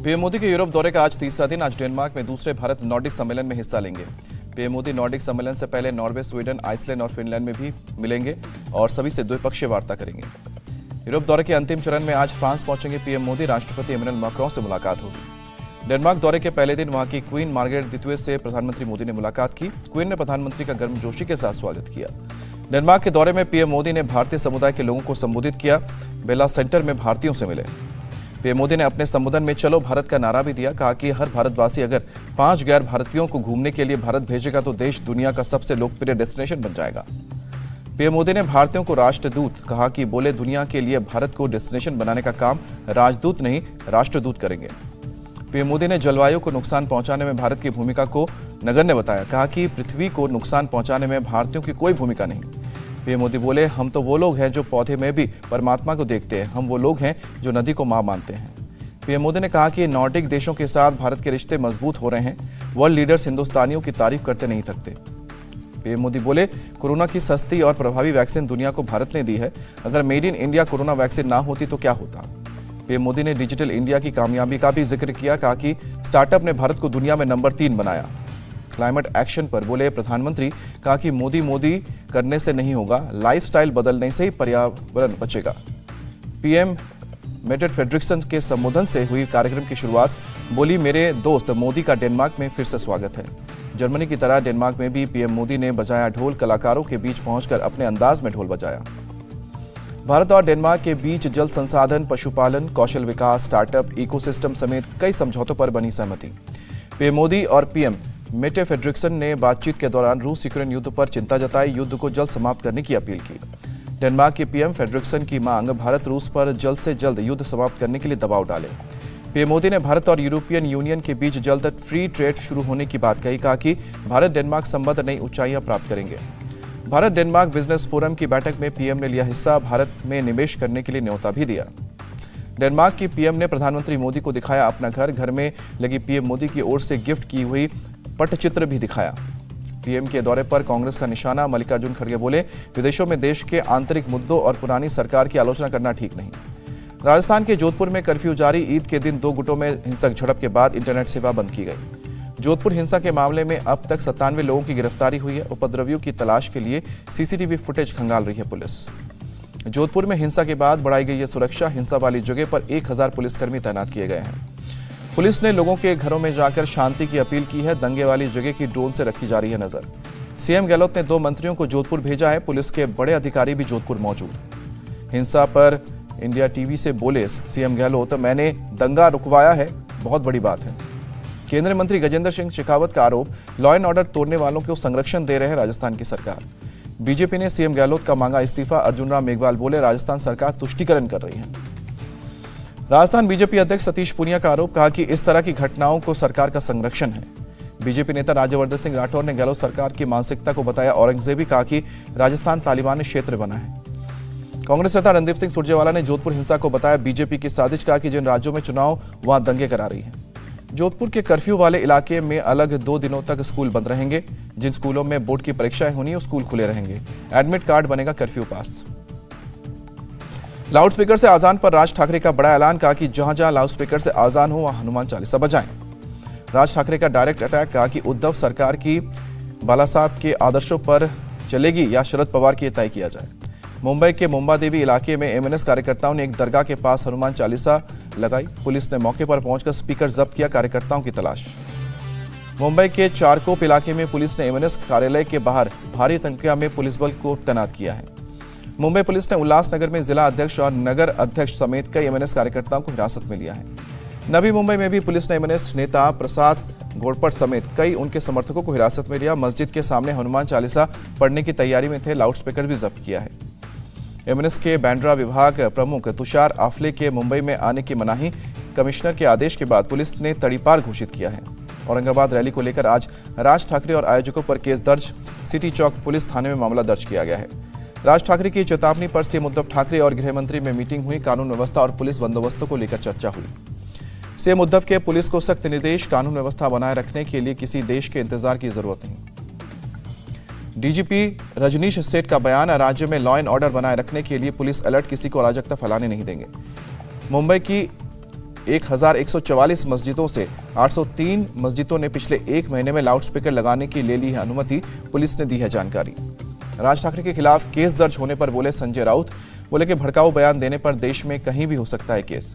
PM Modi के Europe दौरे का आज तीसरा दिन। आज डेनमार्क में दूसरे भारत नॉर्डिक सम्मेलन में हिस्सा लेंगे। पीएम मोदी नॉर्डिक सम्मेलन से पहले नॉर्वे, स्वीडन, आइसलैंड और फिनलैंड में भी मिलेंगे और सभी से द्विपक्षीय वार्ता करेंगे। यूरोप दौरे के अंतिम चरण में आज फ्रांस पहुंचेंगे पीएम मोदी। राष्ट्रपति इमैनुअल मैक्रों से मुलाकात होगी। डेनमार्क दौरे के पहले दिन वहां की क्वीन मार्गरेट द्वितीय से प्रधानमंत्री मोदी ने मुलाकात की। क्वीन ने प्रधानमंत्री का गर्मजोशी के साथ स्वागत किया। डेनमार्क के दौरे में पीएम मोदी ने भारतीय समुदाय के लोगों को संबोधित किया। बेला सेंटर में भारतीयों से मिले। पीएम मोदी ने अपने संबोधन में चलो भारत का नारा भी दिया। कहा कि हर भारतवासी अगर 5 गैर भारतीयों को घूमने के लिए भारत भेजेगा तो देश दुनिया का सबसे लोकप्रिय डेस्टिनेशन बन जाएगा। पीएम मोदी ने भारतीयों को राष्ट्रदूत कहा कि बोले दुनिया के लिए भारत को डेस्टिनेशन बनाने का काम राजदूत नहीं राष्ट्रदूत करेंगे। पीएम मोदी ने जलवायु को नुकसान पहुंचाने में भारत की भूमिका को नगण्य बताया। कहा कि पृथ्वी को नुकसान पहुंचाने में भारतीयों की कोई भूमिका नहीं। पीएम मोदी बोले हम तो वो लोग हैं जो पौधे में भी परमात्मा को देखते हैं। हम वो लोग हैं जो नदी को मां मानते हैं। पीएम मोदी ने कहा कि नॉर्डिक देशों के साथ भारत के रिश्ते मजबूत हो रहे हैं। वर्ल्ड लीडर्स हिंदुस्तानियों की तारीफ करते नहीं थकते। पीएम मोदी बोले कोरोना की सस्ती और प्रभावी वैक्सीन दुनिया को भारत ने दी है। अगर made in India corona vaccine ना होती तो क्या होता। पीएम मोदी ने डिजिटल इंडिया की कामयाबी का भी जिक्र किया। कहा कि स्टार्टअप ने भारत को दुनिया में नंबर 3 बनाया। क्लाइमेट एक्शन पर बोले प्रधानमंत्री। कहा कि मोदी करने से नहीं होगा, लाइफस्टाइल बदलने से ही पर्यावरण बचेगा। पीएम मेटेट फेडरिक्सन के संबोधन से हुई कार्यक्रम की शुरुआत। बोली मेरे दोस्त मोदी का डेनमार्क में फिर से स्वागत है। जर्मनी की तरह डेनमार्क में भी पीएम मोदी ने बजाया ढोल। कलाकारों के बीच पहुंचकर अपने अंदाज में ढोल बजाया। भारत और डेनमार्क के बीच जल संसाधन, पशुपालन, कौशल विकास, स्टार्टअप, इकोसिस्टम समेत कई समझौतों पर बनी सहमति। पीएम मोदी और पीएम मेटे फेडरिक्सन ने बातचीत के दौरान रूस यूक्रेन युद्ध पर चिंता जताई। युद्ध को जल्द समाप्त करने की अपील की। डेनमार्क के पीएम फेडरिक्सन की मांग भारत रूस पर जल्द से जल्द युद्ध समाप्त करने के लिए दबाव डाले। पीएम मोदी ने भारत और यूरोपियन यूनियन के बीच जल्द फ्री ट्रेड शुरू होने की बात कही। कहा कि भारत डेनमार्क संबंध नई ऊंचाइयां प्राप्त करेंगे। भारत डेनमार्क बिजनेस फोरम की बैठक में पीएम ने लिया हिस्सा। भारत में निवेश करने के लिए न्योता भी दिया। डेनमार्क की पीएम ने प्रधानमंत्री मोदी को दिखाया अपना घर। घर में लगी पीएम मोदी की ओर से गिफ्ट की हुई पट्टचित्र भी दिखाया। पीएम के दौरे पर कांग्रेस का निशाना। मल्लिकार्जुन खड़गे बोले विदेशों में देश के आंतरिक मुद्दों और पुरानी सरकार की आलोचना करना ठीक नहीं। राजस्थान के जोधपुर में कर्फ्यू जारी। ईद के दिन 2 गुटों में हिंसक झड़प के बाद इंटरनेट सेवा बंद की गई। जोधपुर हिंसा के मामले में अब तक 97 लोगों की गिरफ्तारी हुई है। उपद्रवियों की तलाश के लिए सीसीटीवी फुटेज खंगाल रही है पुलिस। जोधपुर में हिंसा के बाद बढ़ाई गई है सुरक्षा। हिंसा वाली जगह पर 1000 पुलिसकर्मी तैनात किए गए हैं। पुलिस ने लोगों के घरों में जाकर शांति की अपील की है। दंगे वाली जगह की ड्रोन से रखी जा रही है नजर। सीएम गहलोत ने 2 मंत्रियों को जोधपुर भेजा है। पुलिस के बड़े अधिकारी भी जोधपुर मौजूद। हिंसा पर इंडिया टीवी से बोले सीएम गहलोत मैंने दंगा रुकवाया है, बहुत बड़ी बात है। केंद्रीय मंत्री गजेंद्र सिंह शेखावत का आरोप लॉ एंड ऑर्डर तोड़ने वालों को संरक्षण दे रहे हैं राजस्थान की सरकार। बीजेपी ने सीएम गहलोत का मांगा इस्तीफा। अर्जुन राम मेघवाल बोले राजस्थान सरकार तुष्टीकरण कर रही है। राजस्थान बीजेपी अध्यक्ष सतीश पूनिया का आरोप। कहा कि इस तरह की घटनाओं को सरकार का संरक्षण है। बीजेपी नेता राज्यवर्धन सिंह राठौर ने गहलोत सरकार की मानसिकता को बताया औरंगजेबी। कहा कि राजस्थान तालिबानी क्षेत्र बना है। कांग्रेस नेता रणदीप सिंह सुरजेवाला ने जोधपुर हिंसा को बताया बीजेपी की साजिश। कहा कि जिन राज्यों में चुनाव वहां दंगे करा रही है। जोधपुर के कर्फ्यू वाले इलाके में अलग 2 दिनों तक स्कूल बंद रहेंगे। जिन स्कूलों में बोर्ड की परीक्षाएं होनी है स्कूल खुले रहेंगे। एडमिट कार्ड बनेगा कर्फ्यू पास। लाउडस्पीकर से आजान पर राज ठाकरे का बड़ा ऐलान। कहा कि जहां जहां लाउडस्पीकर से आजान हो वहां हनुमान चालीसा बजाएं। राज ठाकरे का डायरेक्ट अटैक। कहा कि उद्धव सरकार की बालासाहब के आदर्शों पर चलेगी या शरद पवार की तय किया जाए। मुंबई के मुंबादेवी इलाके में एमएनएस कार्यकर्ताओं ने एक दरगाह के पास हनुमान चालीसा लगाई। पुलिस ने मौके पर पहुंचकर स्पीकर जब्त किया। कार्यकर्ताओं की तलाश। मुंबई के चारकोप इलाके में पुलिस ने एमएनएस कार्यालय के बाहर भारी संख्या में पुलिस बल को तैनात किया है। मुंबई पुलिस ने उल्लासनगर में जिला अध्यक्ष और नगर अध्यक्ष समेत कई एमएनएस कार्यकर्ताओं को हिरासत में लिया है। नवी मुंबई में भी पुलिस ने एमएनएस नेता प्रसाद घोड़पट समेत कई उनके समर्थकों को हिरासत में लिया। मस्जिद के सामने हनुमान चालीसा पढ़ने की तैयारी में थे। लाउडस्पीकर भी जब्त किया है। एमएनएस के बांद्रा विभाग प्रमुख तुषार आफले के मुंबई में आने की मनाही। कमिश्नर के आदेश के बाद पुलिस ने तड़ीपार घोषित किया है। औरंगाबाद रैली को लेकर आज राज ठाकरे और आयोजकों पर केस दर्ज। सिटी चौक पुलिस थाने में मामला दर्ज किया गया है। राज ठाकरे की चेतावनी पर सीएम उद्धव ठाकरे और गृह मंत्री में मीटिंग हुई। कानून व्यवस्था और पुलिस बंदोबस्तों को लेकर चर्चा हुई। सीएम उद्धव के पुलिस को सख्त निर्देश। कानून व्यवस्था बनाए रखने के लिए किसी देश के इंतजार की जरूरत नहीं। डीजीपी रजनीश सेठ का बयान। राज्य में लॉ एंड ऑर्डर बनाए रखने के लिए पुलिस अलर्ट। किसी को अराजकता फैलाने नहीं देंगे। मुंबई की 1144 मस्जिदों से 803 मस्जिदों ने पिछले एक महीने में लाउडस्पीकर लगाने की ले ली है अनुमति, पुलिस ने दी है जानकारी। राज ठाकरे के खिलाफ केस दर्ज होने पर बोले संजय राउत, बोले कि भड़काऊ बयान देने पर देश में कहीं भी हो सकता है केस।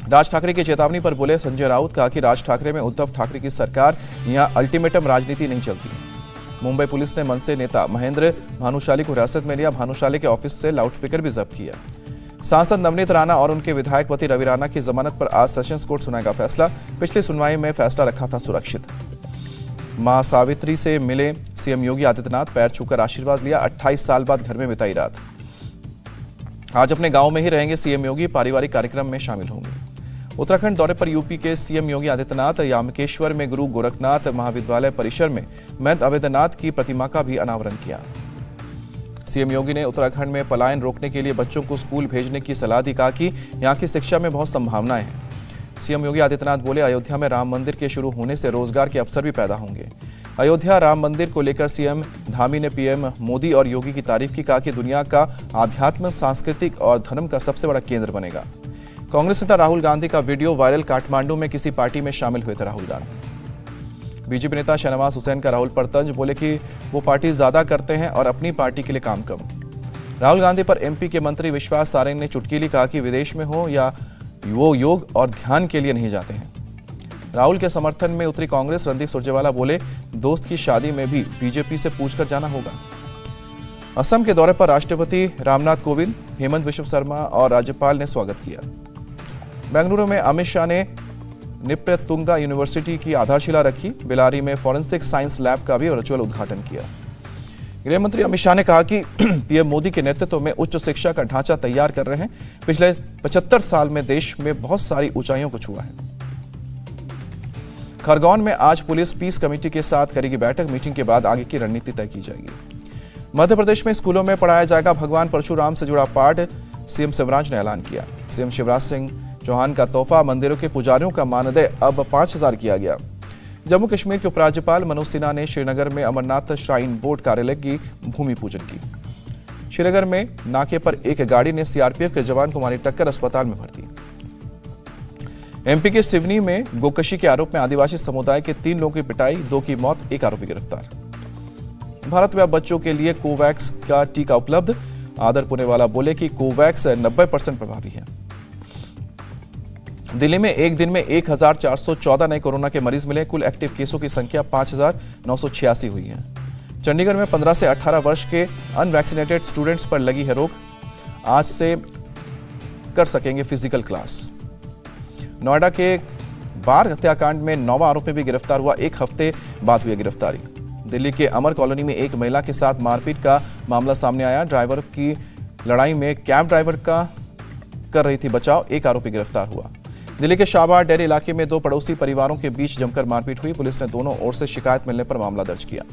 राज ठाकरे की चेतावनी पर बोले संजय राउत, कहा कि राज ठाकरे में उद्धव ठाकरे की सरकार, यहां अल्टीमेटम राजनीति नहीं चलती। मुंबई पुलिस ने मनसे नेता महेंद्र भानुशाली को हिरासत में लिया। भानुशाली के ऑफिस से लाउडस्पीकर भी जब्त किया। सांसद नवनीत राणा और उनके विधायक पति रवि राणा की जमानत पर आज सेशंस कोर्ट सुनाएगा फैसला। पिछली सुनवाई में फैसला रखा था सुरक्षित। मां सावित्री से मिले सीएम योगी आदित्यनाथ, पैर छूकर आशीर्वाद लिया। 28 साल बाद घर में बिताई रात। आज अपने गांव में ही रहेंगे सीएम योगी, पारिवारिक कार्यक्रम में शामिल होंगे। उत्तराखंड दौरे पर यूपी के सीएम योगी आदित्यनाथ यामकेश्वर में गुरु गोरखनाथ महाविद्यालय परिसर में महंत अवैधनाथ की प्रतिमा का भी अनावरण किया। सीएम योगी ने उत्तराखंड में पलायन रोकने के लिए बच्चों को स्कूल भेजने की सलाह दी, कहा कि यहां की शिक्षा में बहुत संभावनाएं हैं। सीएम योगी आदित्यनाथ बोले, अयोध्या में राम मंदिर के शुरू होने से रोजगार के अवसर भी पैदा होंगे। अयोध्या राम मंदिर को लेकर सीएम धामी ने पीएम मोदी और योगी की तारीफ की, कहा कि दुनिया का आध्यात्म, सांस्कृतिक और धर्म का सबसे बड़ा केंद्र बनेगा। कांग्रेस नेता राहुल गांधी का वीडियो वायरल, काठमांडू में किसी पार्टी में शामिल हुए थे राहुल गांधी। बीजेपी नेता शहनवाज हुसैन का राहुल पर तंज, बोले कि वो पार्टी ज्यादा करते हैं और अपनी पार्टी के लिए काम कम। राहुल गांधी पर एमपी के मंत्री विश्वास सारंग ने चुटकीली, कहा कि विदेश में हो या वो योग और ध्यान के लिए नहीं जाते हैं। राहुल के समर्थन में उतरी कांग्रेस। रणदीप सुरजेवाला बोले, दोस्त की शादी में भी बीजेपी से पूछकर जाना होगा। असम के दौरे पर राष्ट्रपति रामनाथ कोविंद, हेमंत विश्व शर्मा और राज्यपाल ने स्वागत किया। बेंगलुरु में अमित शाह ने निप्पयतुंगा यूनिवर्सिटी की आधारशिला रखी। बेलारी में फॉरेंसिक साइंस लैब का भी वर्चुअल उद्घाटन किया। गृह मंत्री अमित शाह ने कहा कि पीएम मोदी के नेतृत्व में उच्च शिक्षा का ढांचा तैयार कर रहे हैं। पिछले 75 साल में देश में बहुत सारी ऊंचाइयों को छुआ है। खरगोन में आज पुलिस पीस कमेटी के साथ करेगी बैठक। मीटिंग के बाद आगे की रणनीति तय की जाएगी। मध्य प्रदेश में स्कूलों में पढ़ाया जाएगा भगवान परशुराम से जुड़ा पाठ, सीएम शिवराज ने ऐलान किया। सीएम शिवराज सिंह चौहान का तोहफा, मंदिरों के पुजारियों का मानदेय अब 5000 किया गया। जम्मू कश्मीर के उपराज्यपाल मनोज सिन्हा ने श्रीनगर में अमरनाथ श्राइन बोर्ड कार्यालय की भूमि पूजन की। श्रीनगर में नाके पर एक गाड़ी ने सीआरपीएफ के जवान को मारी टक्कर, अस्पताल में भर्ती। एमपी के सिवनी में गोकशी के आरोप में आदिवासी समुदाय के 3 लोगों की पिटाई, 2 की मौत, 1 आरोपी गिरफ्तार। भारत में अब बच्चों के लिए कोवैक्स का टीका उपलब्ध। आदर पुनेवाला बोले कि कोवैक्स 90% प्रभावी है। दिल्ली में एक दिन में 1414 नए कोरोना के मरीज मिले। कुल एक्टिव केसों की संख्या 5986 हुई है। चंडीगढ़ में 15 से 18 वर्ष के अनवैक्सीनेटेड स्टूडेंट्स पर लगी है रोक। आज से कर सकेंगे फिजिकल क्लास। नोएडा के बार हत्याकांड में 9वां आरोपी भी गिरफ्तार हुआ। 1 हफ्ते बाद हुई गिरफ्तारी। दिल्ली के अमर कॉलोनी में एक महिला के साथ मारपीट का मामला सामने आया। ड्राइवर की लड़ाई में कैब ड्राइवर का कर रही थी बचाव, 1 आरोपी गिरफ्तार हुआ। दिल्ली के शाहबाद डेरी इलाके में 2 पड़ोसी परिवारों के बीच जमकर मारपीट हुई। पुलिस ने दोनों ओर से शिकायत मिलने पर मामला दर्ज किया।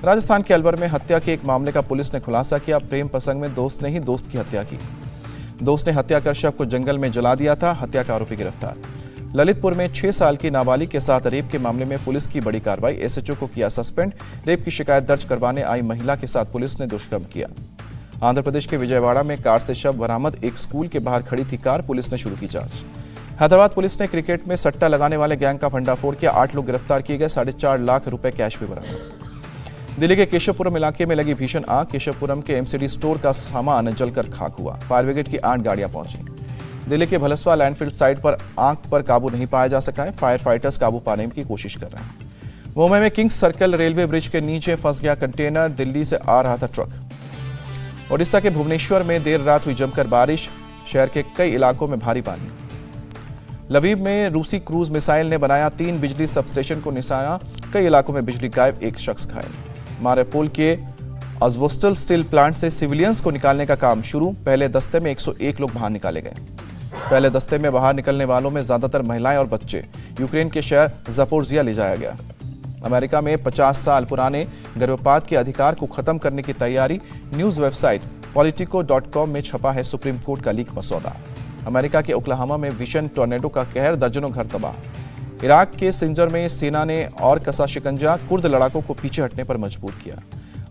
राजस्थान के अलवर में हत्या के एक मामले का पुलिस ने खुलासा किया। प्रेम प्रसंग में दोस्त ने ही दोस्त की हत्या की। दोस्त ने हत्या कर शव को जंगल में जला दिया था। हत्या का आरोपी गिरफ्तार। ललितपुर में 6 साल की नाबालिग के साथ रेप के मामले में पुलिस की बड़ी कार्रवाई। एसएचओ को किया सस्पेंड। रेप की शिकायत दर्ज करवाने आई महिला के साथ पुलिस ने दुष्कर्म किया। आंध्र प्रदेश के विजयवाड़ा में कार से शव बरामद। एक स्कूल के बाहर खड़ी थी कार, पुलिस ने शुरू की जांच। हैदराबाद पुलिस ने क्रिकेट में सट्टा लगाने वाले गैंग का भंडाफोड़ किया। 8 लोग गिरफ्तार किए गए। 4.5 लाख रुपए कैश भी बरामद। दिल्ली के केशवपुरम इलाके में लगी भीषण आग। केशवपुरम के एमसीडी स्टोर का सामान जलकर खाक हुआ। फायर ब्रिगेड की 8 गाड़ियां पहुंची। दिल्ली के भलसवा लैंडफिल साइट पर आग पर काबू नहीं पाया जा सका है। फायर फाइटर्स काबू पाने की कोशिश कर रहे हैं। मुंबई में किंग्स सर्कल रेलवे ब्रिज के नीचे फंस गया कंटेनर। दिल्ली से आ रहा था ट्रक। ओडिशा के भुवनेश्वर में देर रात हुई जमकर बारिश। शहर के कई इलाकों में भारी पानी। लवीव में रूसी क्रूज मिसाइल ने बनाया 3 बिजली सबस्टेशन को निशाना। कई इलाकों में बिजली गायब, 1 शख्स घायल। मारेपोल के अजवोस्टल स्टील प्लांट से सिविलियंस को निकालने का काम शुरू। पहले दस्ते में 101 लोग बाहर निकाले गए। पहले दस्ते में बाहर निकलने वालों में ज्यादातर महिलाएं और बच्चे। यूक्रेन के शहर ज़पोरिज़िया ले जाया गया। अमेरिका में 50 साल पुराने गर्भपात के अधिकार को खत्म करने की तैयारी। न्यूज वेबसाइट politico.com में छपा है सुप्रीम कोर्ट का लीक मसौदा। अमेरिका के ओक्लाहोमा में भीषण टॉर्नेडो का कहर, दर्जनों घर तबाह। इराक के सिंजर में सेना ने और कसा शिकंजा, कुर्द लड़ाकों को पीछे हटने पर मजबूर किया।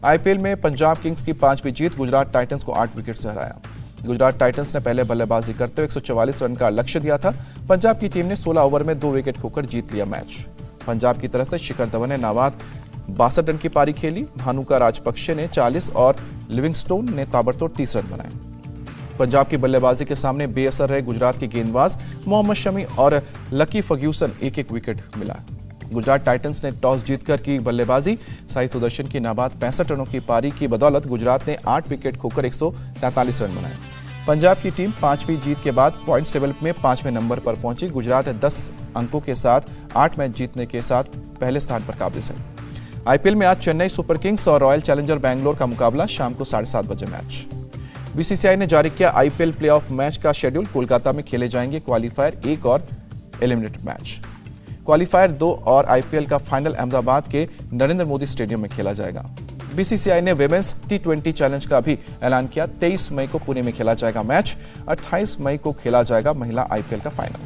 आईपीएल में पंजाब किंग्स की 5वीं जीत। गुजरात टाइटंस को 8 विकेट से हराया। गुजरात टाइटंस ने पहले बल्लेबाजी करते हुए 144 रन का लक्ष्य दिया था। पंजाब की टीम ने 16 ओवर में 2 विकेट खोकर जीत लिया मैच। पंजाब की तरफ से शिखर धवन ने नाबाद 62 रन की पारी खेली। भानुका राजपक्षे ने 40 और लिविंगस्टोन ने ताबड़तोड़ 30 रन बनाए। पंजाब की बल्लेबाजी के सामने बेअसर रहे गुजरात के गेंदबाज मोहम्मद शमी और लकी फर्ग्यूसन, एक एक विकेट मिला। गुजरात टाइटंस ने टॉस जीतकर की बल्लेबाजी। साई सुदर्शन की नाबाद 65 रनों की पारी की बदौलत गुजरात ने 8 विकेट खोकर 143 रन बनाए। पंजाब की टीम 5वीं जीत के बाद पॉइंट्स टेबल में 5वें नंबर पर पहुंची। गुजरात 10 अंकों के साथ 8 मैच जीतने के साथ पहले स्थान पर काबिज है। आईपीएल में आज चेन्नई सुपर किंग्स और रॉयल चैलेंजर बैंगलोर का मुकाबला। शाम को 7:30 बजे मैच। बीसीसीआई ने जारी किया आईपीएल प्लेऑफ मैच का शेड्यूल। कोलकाता में खेले जाएंगे क्वालीफायर 1 और एलिमिनेटर मैच। क्वालीफायर 2 और आईपीएल का फाइनल अहमदाबाद के नरेंद्र मोदी स्टेडियम में खेला जाएगा। बीसीसीआई ने विमेंस T20 चैलेंज का भी ऐलान किया। 23 मई को पुणे में खेला जाएगा मैच। 28 मई को खेला जाएगा महिला आईपीएल का फाइनल।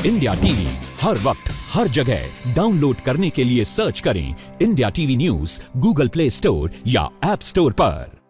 इंडिया टीवी हर वक्त हर जगह डाउनलोड करने के लिए सर्च करें India TV news Google play store या ऐप स्टोर पर।